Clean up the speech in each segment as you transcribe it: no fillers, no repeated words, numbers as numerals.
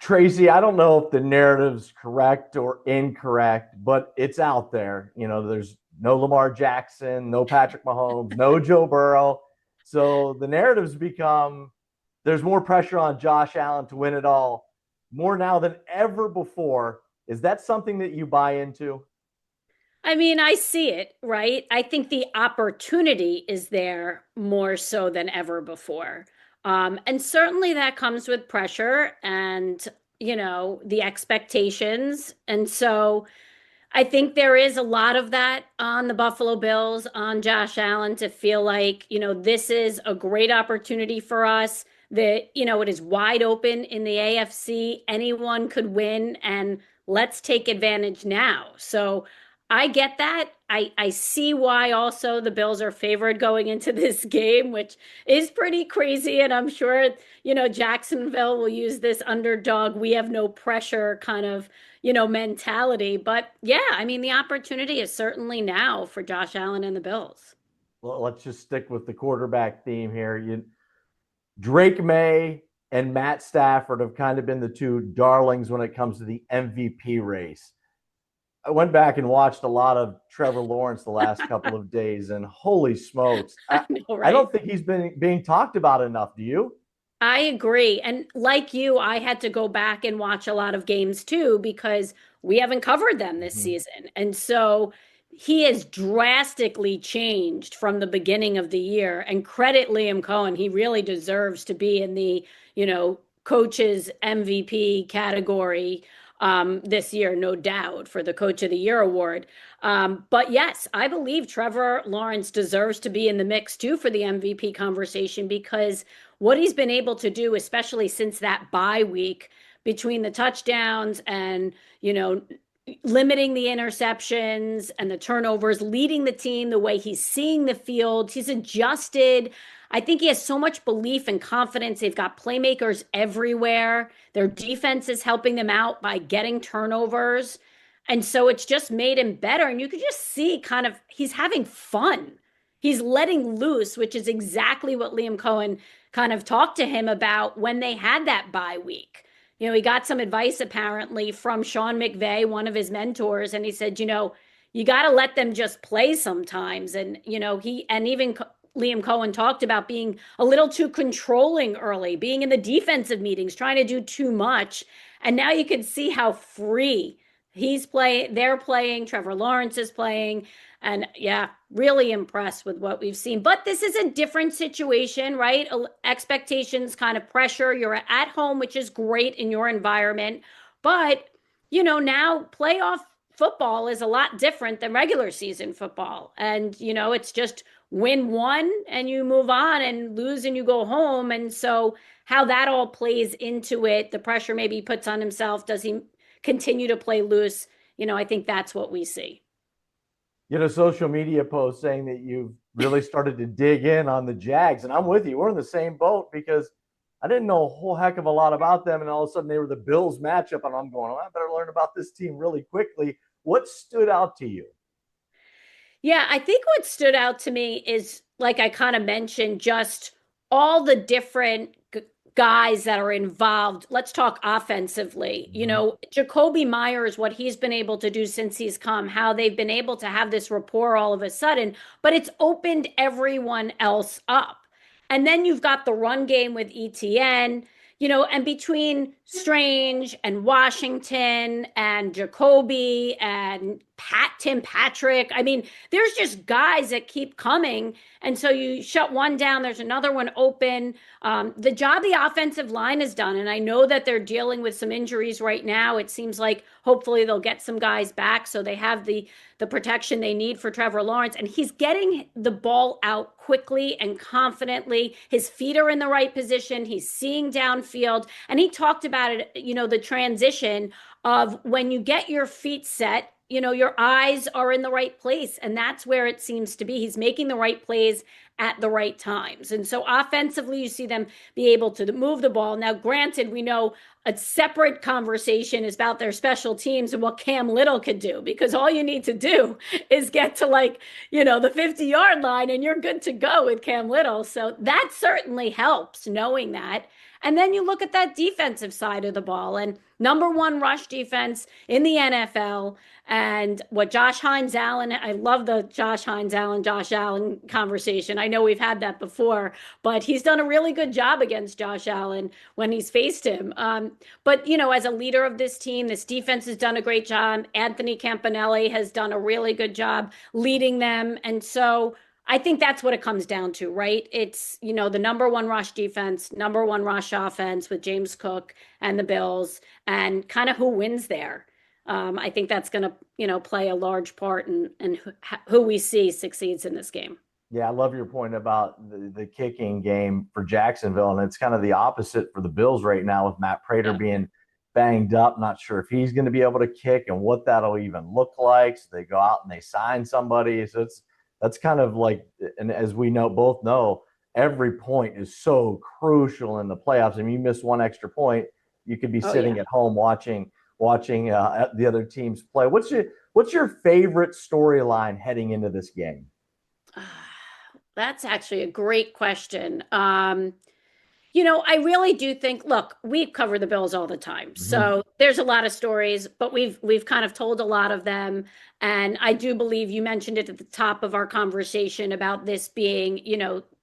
Tracy, I don't know if the narrative's correct or incorrect, but it's out there. There's no Lamar Jackson, no Patrick Mahomes, no Joe Burrow. So the narrative's become there's more pressure on Josh Allen to win it all more now than ever before. Is that something that you buy into? I mean, I see it, right? I think the opportunity is there more so than ever before. And certainly that comes with pressure and, the expectations. And so I think there is a lot of that on the Buffalo Bills, on Josh Allen to feel like, this is a great opportunity for us, that, it is wide open in the AFC. Anyone could win, and let's take advantage now. So I get that. I see why also the Bills are favored going into this game, which is pretty crazy. And I'm sure, Jacksonville will use this underdog, we have no pressure kind of mentality. But yeah, I mean, the opportunity is certainly now for Josh Allen and the Bills. Well, let's just stick with the quarterback theme here. Drake May and Matt Stafford have kind of been the two darlings when it comes to the MVP race. I went back and watched a lot of Trevor Lawrence the last couple of days, and holy smokes, I I, know, I right? don't think he's been being talked about enough. Do you? I agree. And like you, I had to go back and watch a lot of games too because we haven't covered them this Mm-hmm. season. And so he has drastically changed from the beginning of the year. And credit Liam Cohen, he really deserves to be in the, coaches MVP category this year, no doubt, for the Coach of the Year award. But yes, I believe Trevor Lawrence deserves to be in the mix too for the MVP conversation because what he's been able to do, especially since that bye week between the touchdowns and, limiting the interceptions and the turnovers, leading the team the way he's seeing the field, he's adjusted. I think he has so much belief and confidence. They've got playmakers everywhere. Their defense is helping them out by getting turnovers. And so it's just made him better. And you could just see kind of he's having fun. He's letting loose, which is exactly what Liam Cohen kind of talked to him about when they had that bye week. He got some advice apparently from Sean McVay, one of his mentors, and he said, you got to let them just play sometimes. And, he and even Liam Cohen talked about being a little too controlling early, being in the defensive meetings, trying to do too much. And now you can see how free they're playing, Trevor Lawrence is playing. And yeah, really impressed with what we've seen. But this is a different situation, right? Expectations, kind of pressure. You're at home, which is great in your environment. But, now playoff football is a lot different than regular season football. And, it's just win one and you move on, and lose and you go home. And so, how that all plays into it, the pressure maybe he puts on himself, does he continue to play loose? I think that's what we see. Social media post saying that you've really started to dig in on the Jags, and I'm with you. We're in the same boat because I didn't know a whole heck of a lot about them, and all of a sudden they were the Bills matchup, and I'm going, oh, I better learn about this team really quickly. What stood out to you? Yeah, I think what stood out to me is, like I kind of mentioned, just all the different guys that are involved. Let's talk offensively. Mm-hmm. Jacoby Myers, what he's been able to do since he's come, how they've been able to have this rapport all of a sudden, but it's opened everyone else up. And then you've got the run game with ETN, and between Strange and Washington and Jacoby and Tim Patrick, I mean, there's just guys that keep coming. And so you shut one down, there's another one open. The job the offensive line has done, and I know that they're dealing with some injuries right now. It seems like hopefully they'll get some guys back so they have the protection they need for Trevor Lawrence. And he's getting the ball out quickly and confidently. His feet are in the right position. He's seeing downfield. And he talked about it, the transition of when you get your feet set, your eyes are in the right place. And that's where it seems to be. He's making the right plays at the right times. And so offensively, you see them be able to move the ball. Now, granted, we know a separate conversation is about their special teams and what Cam Little could do, because all you need to do is get to the 50-yard line and you're good to go with Cam Little. So that certainly helps knowing that. And then you look at that defensive side of the ball and number one rush defense in the NFL. And what Josh Hines Allen, I love the Josh Allen conversation. I know we've had that before, but he's done a really good job against Josh Allen when he's faced him. But, as a leader of this team, this defense has done a great job. Anthony Campanelli has done a really good job leading them. And so I think that's what it comes down to, right? It's, the number one rush defense, number one rush offense with James Cook and the Bills, and kind of who wins there. I think that's going to, play a large part in who we see succeeds in this game. Yeah, I love your point about the kicking game for Jacksonville, and it's kind of the opposite for the Bills right now with Matt Prater Yeah. being banged up. Not sure if he's going to be able to kick and what that'll even look like. So they go out and they sign somebody. So that's kind of like, and as we both know, every point is so crucial in the playoffs. I mean, you miss one extra point, you could be Oh, sitting yeah. at home watching the other teams play. What's your favorite storyline heading into this game? That's actually a great question. I really do think, look, we cover the Bills all the time. Mm-hmm. So there's a lot of stories, but we've kind of told a lot of them. And I do believe you mentioned it at the top of our conversation about this being,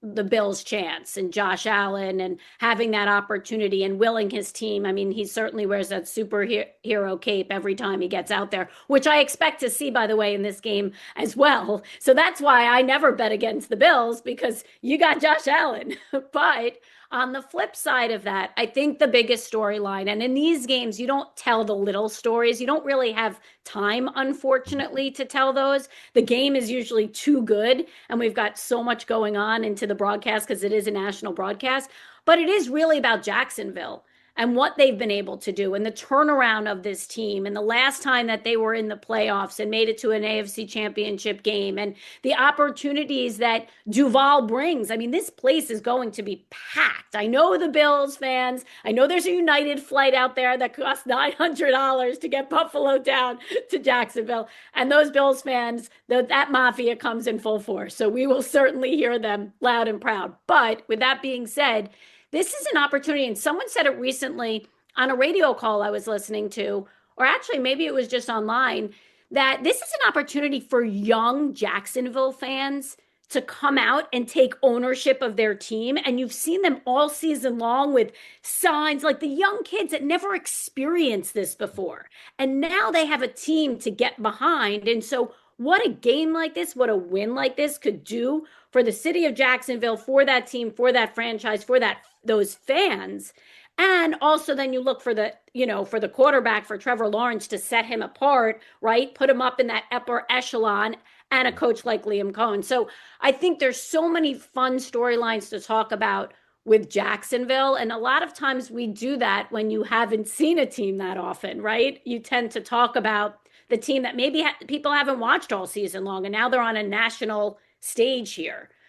the Bills' chance and Josh Allen and having that opportunity and willing his team. I mean, he certainly wears that superhero cape every time he gets out there, which I expect to see, by the way, in this game as well. So that's why I never bet against the Bills, because you got Josh Allen. But on the flip side of that, I think the biggest storyline, and in these games, you don't tell the little stories. You don't really have time, unfortunately, to tell those. The game is usually too good, and we've got so much going on into the broadcast because it is a national broadcast. But it is really about Jacksonville and what they've been able to do and the turnaround of this team and the last time that they were in the playoffs and made it to an AFC championship game and the opportunities that Duval brings. I mean, this place is going to be packed. I know the Bills fans. I know there's a United flight out there that costs $900 to get Buffalo down to Jacksonville. And those Bills fans, that mafia comes in full force. So we will certainly hear them loud and proud. But with that being said, this is an opportunity, and someone said it recently on a radio call I was listening to, or actually maybe it was just online, that this is an opportunity for young Jacksonville fans to come out and take ownership of their team. And you've seen them all season long with signs, like the young kids that never experienced this before. And now they have a team to get behind. And so what a game like this, what a win like this could do for the city of Jacksonville, for that team, for that franchise, for those fans. And also then you look for the quarterback, for Trevor Lawrence, to set him apart, right? Put him up in that upper echelon, and a coach like Liam Cohen. So I think there's so many fun storylines to talk about with Jacksonville. And a lot of times we do that when you haven't seen a team that often, right? You tend to talk about the team that maybe people haven't watched all season long, and now they're on a national stage here.